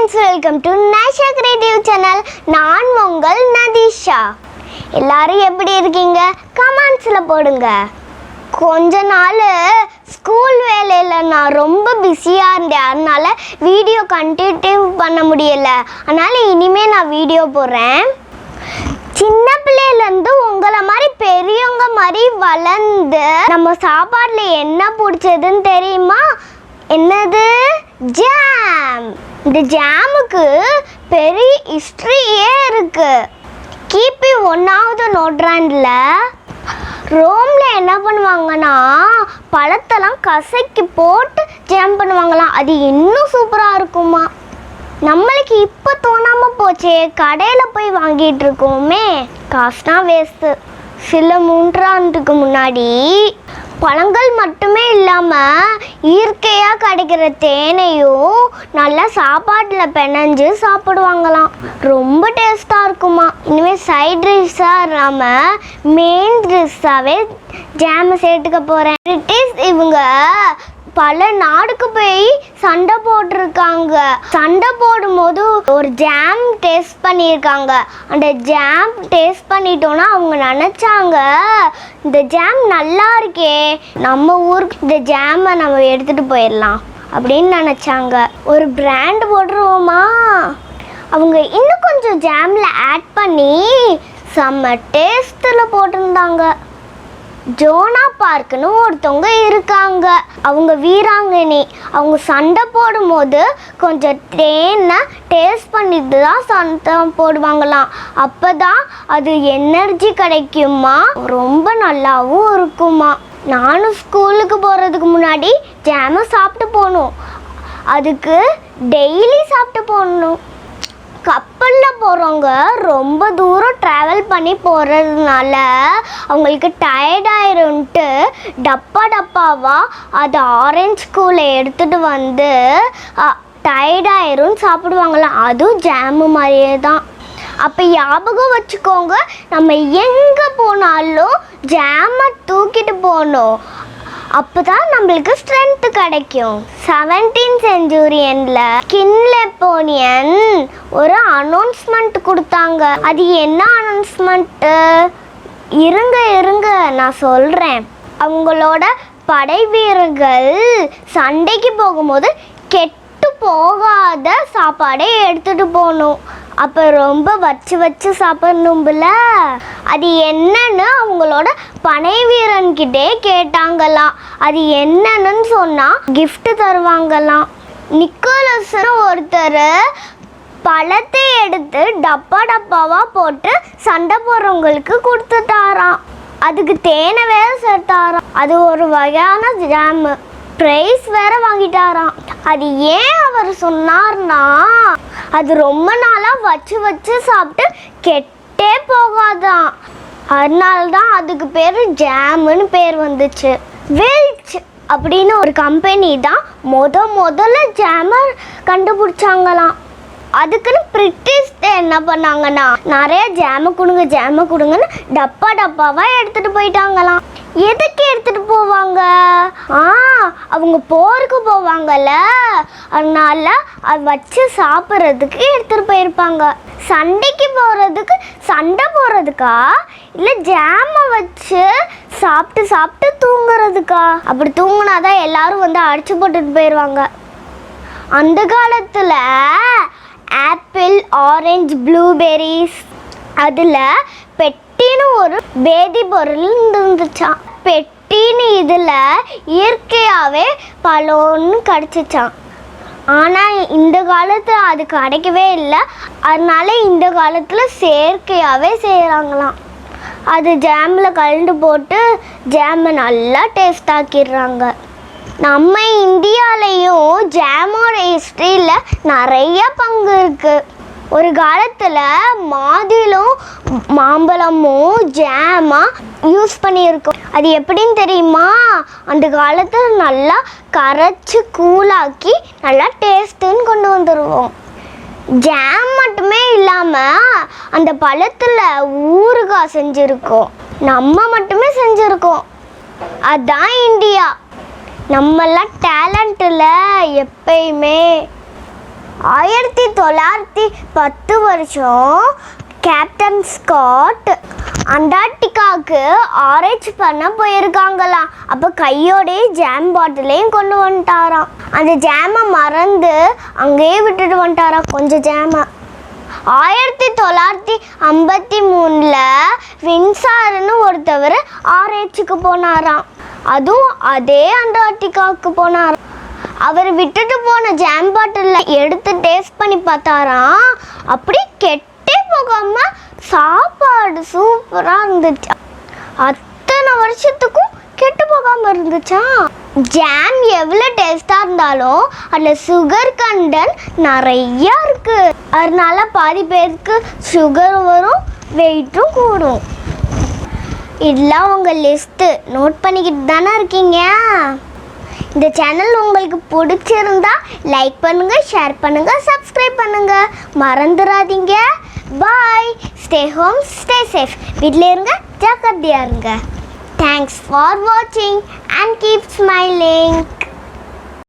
friends, welcome to Nasha Creative Channel. நான் உங்கள் நதிஷா. எல்லாரும் எப்படி இருக்கீங்க? கமெண்ட்ஸ்ல போடுங்க. கொஞ்ச நாள் ஸ்கூல் வேலையில நான் ரொம்ப பிஸியாக இருந்தேன், அதனால வீடியோ கண்டினியூ பண்ண முடியல. அதனால இனிமே நான் வீடியோ போடுறேன். சின்ன பிள்ளையிலேருந்து உங்களை மாதிரி பெரியவங்க மாதிரி வளர்ந்து நம்ம சாப்பாட்டில் என்ன பிடிச்சதுன்னு தெரியுமா? என்னது? ஜாம். இந்த ஜாமுக்கு பெரிய ஹிஸ்ட்ரியே இருக்கு. கிபி 1வது நூற்றாண்டில் ரோமில் என்ன பண்ணுவாங்கன்னா பழத்தெல்லாம் கசக்கி போட்டு ஜாம் பண்ணுவாங்களாம். அது இன்னும் சூப்பராக இருக்குமா. நம்மளுக்கு இப்போ தோணாமல் போச்சே, கடையில் போய் வாங்கிட்டு இருக்கோமே, காசுனா வேஸ்ட்டு. சில நூற்றாண்டுக்கு முன்னாடி பழங்கள் மட்டுமே இல்லாமல் இயற்கையாக கிடைக்கிற தேனையும் நல்லா சாப்பாட்டில் பிணைஞ்சு சாப்பிடுவாங்களாம். ரொம்ப டேஸ்ட்டாக இருக்குமா. இனிமேல் சைட் டிஷ்ஷாக இல்லாமல் மெயின் டிஷ்ஷாகவே ஜாமை சேர்த்துக்க போகிறேன். பிரிட்டிஷ் இவங்க பல நாடுக்கு போய் சண்டை போட்டிருக்காங்க. சண்டை போடும்போது ஒரு ஜாம் டேஸ்ட் பண்ணியிருக்காங்க. அந்த ஜாம் டேஸ்ட் பண்ணிட்டோன்னா அவங்க நினச்சாங்க, இந்த ஜாம் நல்லா இருக்கே, நம்ம ஊருக்கு இந்த ஜாமை நம்ம எடுத்துகிட்டு போயிடலாம் அப்படின்னு நினச்சாங்க. ஒரு பிராண்ட் போட்டுருவோமா? அவங்க இன்னும் கொஞ்சம் ஜாமில் ஆட் பண்ணி செம்ம டேஸ்ட்டில் போட்டிருந்தாங்க. ஜோனா பார்க்குன்னு ஒருத்தவங்க இருக்காங்க. அவங்க வீராங்கனி. அவங்க சண்டை போடும்போது கொஞ்சம் தேனை டேஸ்ட் பண்ணிட்டு தான் சண்டை போடுவாங்களாம். அப்போ தான் அது எனர்ஜி கிடைக்குமா, ரொம்ப நல்லாவும் இருக்குமா. நானும் ஸ்கூலுக்கு போகிறதுக்கு முன்னாடி ஜாமை சாப்பிட்டு போகணும். அதுக்கு டெய்லி சாப்பிட்டு போகணும். கப்பலில் போகிறவங்க ரொம்ப தூரம் ட்ராவல் பண்ணி போகிறதுனால அவங்களுக்கு டயர்டாயிருன்ட்டு டப்பாவாக அது ஆரஞ்சு ஸ்கூலை எடுத்துகிட்டு வந்து டயர்டாயிருன்னு சாப்பிடுவாங்களாம். அதுவும் ஜாமு மாதிரியே தான். அப்போ ஞாபகம் வச்சுக்கோங்க, நம்ம எங்கே போனாலும் ஜாமை தூக்கிட்டு போகணும். அப்போ தான் நம்மளுக்கு ஸ்ட்ரென்த்து கிடைக்கும். 17th செஞ்சுரியனில் கின்லெப்போனியன் ஒரு அனௌன்ஸ்மெண்ட் கொடுத்தாங்க. அது என்ன அனௌன்ஸ்மெண்ட்டு? இருங்க நான் சொல்கிறேன். அவங்களோட படை வீரர்கள் சண்டைக்கு போகும்போது கெட்டு போகாத சாப்பாடை எடுத்துகிட்டு போகணும். அப்போ ரொம்ப வச்சு சாப்பிடணும்ல. அது என்னன்னு அவங்களோட படை வீரன்கிட்டே கேட்டாங்களாம். அது என்னன்னு சொன்னால் கிஃப்ட் தருவாங்களாம். நிக்கோலஸ்னு ஒருத்தர் பழத்தை எடுத்து டப்பாவாக போட்டு சண்டை போடுறவங்களுக்கு கொடுத்துட்டாராம். அதுக்கு தேனை வேற சேர்த்தாராம். அது ஒரு வகையான ஜாமு. ப்ரைஸ் வேற வாங்கிட்டாராம். அது ஏன் அவர் சொன்னார்னா, அது ரொம்ப நாளாக வச்சு சாப்பிட்டு கெட்டே போகாதான். அதனால தான் அதுக்கு பேர் ஜாமுன்னு பேர் வந்துச்சு. வெல்ச் அப்படின்னு ஒரு கம்பெனி தான் முதல்ல ஜாமை கண்டுபிடிச்சாங்களாம். அதுக்குன்னு பிரிட்டிஷ் என்ன பண்ணாங்கன்னா, நிறைய ஜாமை கொடுங்கன்னு டப்பாவாக எடுத்துகிட்டு போயிட்டாங்களாம். எதுக்கு எடுத்துகிட்டு போவாங்க? அவங்க போருக்கு போவாங்கல்ல, அதனால அது வச்சு சாப்பிட்றதுக்கு எடுத்துகிட்டு போயிருப்பாங்க. சண்டைக்கு போகிறதுக்கு சண்டை போடுறதுக்கா, இல்லை ஜாமை வச்சு சாப்பிட்டு தூங்குறதுக்கா? அப்படி தூங்குனாதான் எல்லாரும் வந்து அடிச்சு போட்டுட்டு போயிடுவாங்க. அந்த காலத்தில் ஆப்பிள், ஆரஞ்சு, ப்ளூபெரிஸ், அதில் பெட்டின்னு ஒரு வேதிப்பொருள் இருந்துச்சான். பெட்டின்னு இதில் இயற்கையாகவே பழம்னு கிடச்சிச்சான். ஆனால் இந்த காலத்தில் அது கிடைக்கவே இல்லை. அதனால இந்த காலத்தில் செயற்கையாகவே செய்கிறாங்களாம். அது ஜாமில் கலந்து போட்டு ஜாமை நல்லா டேஸ்ட் ஆக்கிடுறாங்க. நம்ம இந்தியாவிலையும் ஜாமோட ஹிஸ்ட்ரியில் நிறைய பங்கு இருக்குது. ஒரு காலத்தில் மாதுளம் மாம்பழமும் ஜாமாக யூஸ் பண்ணியிருக்கோம். அது எப்படின்னு தெரியுமா? அந்த காலத்தில் நல்லா கரைச்சி கூலாக்கி நல்லா டேஸ்ட்டுன்னு கொண்டு வந்துடுவோம். ஜாம் மட்டுமே இல்லாமல் அந்த பழத்தில் ஊறுகாய் செஞ்சுருக்கோம். நம்ம மட்டுமே செஞ்சுருக்கோம். அதுதான் இந்தியா. நம்மெல்லாம் டேலண்ட்டில் எப்பயுமே 1910 வருஷம் கேப்டன் ஸ்காட் அண்டார்டிகாவுக்கு ஆராய்ச்சி பண்ண போயிருக்காங்களாம். அப்போ கையோடைய ஜாம் பாட்டிலையும் கொண்டு வந்துட்டாராம். அந்த ஜாமை மறந்து அங்கேயே விட்டுட்டு வந்துட்டாராம் கொஞ்சம் ஜாமை. 1953 வின்சார்னு ஒருத்தவர் ஆராய்ச்சிக்கு போனாராம். அதுவும் அதே அண்டார்டிகாவுக்கு போனாராம். அவர் விட்டுட்டு போன ஜாம் பாட்டிலில் எடுத்து டேஸ்ட் பண்ணி பார்த்தாராம். அப்படி கெட்டே போகாம சாப்பாடு சூப்பராக இருந்துச்சு. அத்தனை வருஷத்துக்கும் கெட்டு போகாமல் இருந்துச்சா. ஜாம் எவ்வளோ டேஸ்டாக இருந்தாலும் அதில் சுகர் கண்டென்ட் நிறையா இருக்குது. அதனால பாதி பேருக்கு சுகர் வரும், வெயிட்டும் கூடும். இதெல்லாம் உங்கள் லிஸ்ட்டு நோட் பண்ணிக்கிட்டு தானே இருக்கீங்க. இந்த சேனல் உங்களுக்கு பிடிச்சிருந்தா லைக் பண்ணுங்கள், ஷேர் பண்ணுங்கள், சப்ஸ்கிரைப் பண்ணுங்கள். மறந்துடாதீங்க. Bye. Stay home, stay safe. வீட்டில் இருங்க, ஜாக்கிரதையாக இருங்க. Thanks for watching and keep smiling.